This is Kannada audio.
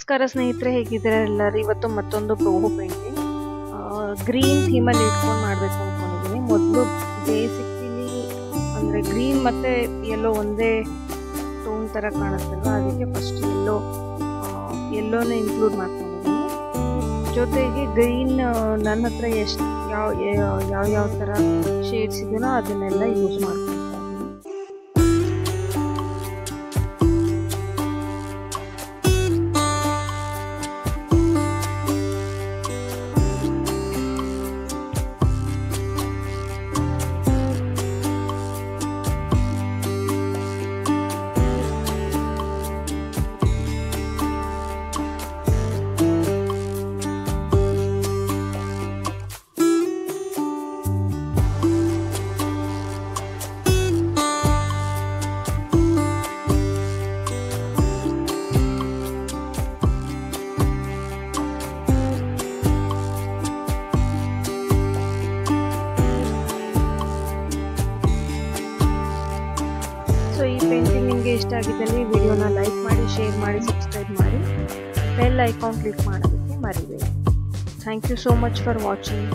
ನಮಸ್ಕಾರ ಸ್ನೇಹಿತರೆ, ಹೇಗಿದ್ದೀರಾ ಎಲ್ಲರೂ? ಇವತ್ತು ಮತ್ತೊಂದು ಟೋಹೋ ಪೇಂಟಿಂಗ್ ಗ್ರೀನ್ ಥೀಮಲ್ಲಿ ಇಟ್ಕೊಂಡು ಮಾಡಬೇಕು ಅಂದ್ಕೊಂಡಿದ್ದೀನಿ. ಮೊದಲು ಬೇಸಿಕಲಿ ಅಂದರೆ ಗ್ರೀನ್ ಮತ್ತು ಯೆಲ್ಲೋ ಒಂದೇ ಟೋನ್ ಥರ ಕಾಣುತ್ತಲ್ವ, ಅದಕ್ಕೆ ಫಸ್ಟ್ ಯೆಲ್ಲೋನೇ ಇನ್ಕ್ಲೂಡ್ ಮಾಡ್ಕೊಂಡಿದ್ದೀನಿ. ಜೊತೆಗೆ ಗ್ರೀನ್ ನನ್ನ ಹತ್ರ ಎಷ್ಟು ಯಾವ ಥರ ಶೇಡ್ಸ್ ಇದೆಯೋ ಅದನ್ನೆಲ್ಲ ಯೂಸ್ ಮಾಡ್ತೀನಿ. ಸೊ ಈ ಪೇಂಟಿಂಗ್ ನಿಮಗೆ ಇಷ್ಟ ಆಗಿದ್ದಲ್ಲಿ ವಿಡಿಯೋನ ಲೈಕ್ ಮಾಡಿ, ಶೇರ್ ಮಾಡಿ, ಸಬ್ಸ್ಕ್ರೈಬ್ ಮಾಡಿ, ಬೆಲ್ ಐಕಾನ್ ಕ್ಲಿಕ್ ಮಾಡೋದಕ್ಕೆ ಮರಿಬೇಡಿ. Thank you so much for watching.